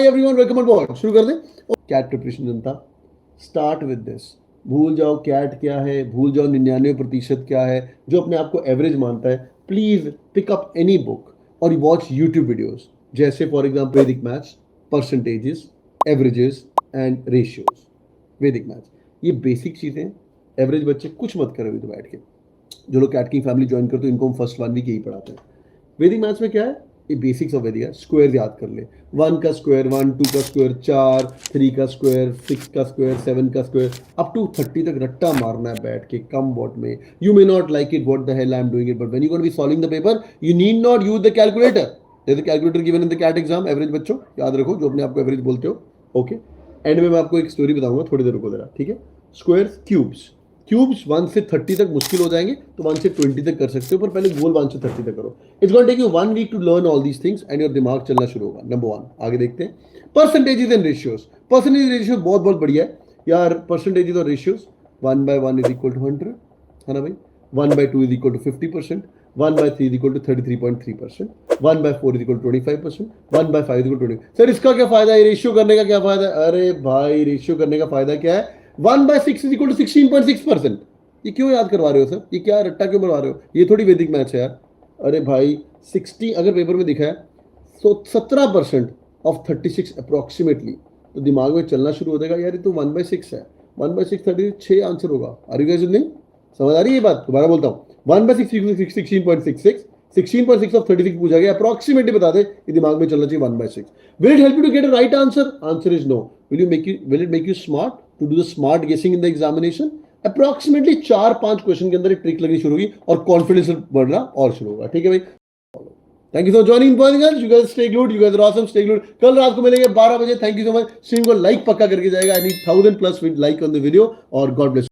Hi everyone, welcome on board. शुरू कर दें। Cat preparation Janata, start with this. भूल जाओ कैट क्या है, भूल जाओ 99% क्या है। जो अपने आप को एवरेज मानता है, please pick up any book और वॉच यूट्यूब वीडियोस, जैसे for example Vedic maths, percentages, averages and ratios. Vedic maths ये बेसिक चीजें, एवरेज बच्चे कुछ मत करो तो बैठ के। जो लोग कैट की फैमिली ज्वाइन करते हैं, इनको हम फर्स्ट 1 वीक यही पढ़ाते हैं। वैदिक मैथ्स में क्या है, ये बेसिक्स ऑफ वैदिक है। स्क्वायर याद कर ले, 1 का स्क्वायर 1, 2 का स्क्वायर 4, 3 का स्क्वायर 6 का स्क्वायर 7 का स्क्वायर अप टू 30 तक रट्टा मारना है बैठ के कम बोर्ड में। You may not like it, what the hell I am doing it, but when you gonna be solving the paper you need not use the calculator. There is a calculator given in the CAT exam. Average बच्चों याद रखो, जो अपने आप को average बोलते हो। Okay, and में मैं आपको एक स्टोरी बताऊंगा, थोड़ी देर रुको जरा, ठीक है। स्क्वायर क्यूब्स 1 से 30 तक मुश्किल हो जाएंगे, तो 1 से 20 तक कर सकते हो, पर पहले गोल 1 से 30 तक करो। It's gonna take you 1 week to learn all these things and your दिमाग चलना शुरू होगा। नंबर 1 आगे देखते हैं, percentages and ratios. Percentage ratio बहुत बहुत बढ़िया है यार। परसेंटेजेस और रेशियोज, 1/1 इज इक्वल टू 100, है ना भाई। 1/2 is equal to 50%, 1/3 is equal to 33.3%, 1/4 is equal to 25%, 1/5 is equal to 20। Sir इसका क्या फायदा है, रेशियो करने का क्या फायदा है? अरे भाई रेशियो करने का फायदा क्या है, 1/6 इज इक्वल टू 16.6%। ये क्यों याद करवा रहे हो सर, ये क्या रट्टा क्यों बनवा रहे हो, ये थोड़ी वैदिक मैथ्स है यार। अरे भाई 60 अगर पेपर में दिखा है तो 17% ऑफ 36 अप्रोक्सीमेटली, तो दिमाग में चलना शुरू हो जाएगा यार, ये तो 1/6 है। 1/6 36 आंसर होगा। आर यू गाइस नहीं समझ आ रही है ये बात? दोबारा बोलता हूँ, 1/6 16.66, 16.6 ऑफ 36 पूछा गया, अप्रोक्सीमेटली बता दे, ये दिमाग में चलना चाहिए 1/6। Will it help you to get a right answer? Answer is no. Will it make you smart to do the smart guessing in the examination? Approximately 4-5 question के अंदर एक ट्रिक लगनी शुरू होगी और कॉन्फिडेंस बढ़ना और शुरू होगा। ठीक है भाई, thank you for joining point. You guys stay glued, you guys are awesome, stay glued. कल रात को मिलेंगे 12 बजे। Thank you so much. Stream को लाइक पक्का करके जाएगा। I need 1000+ like on the video और गॉड ब्लेस।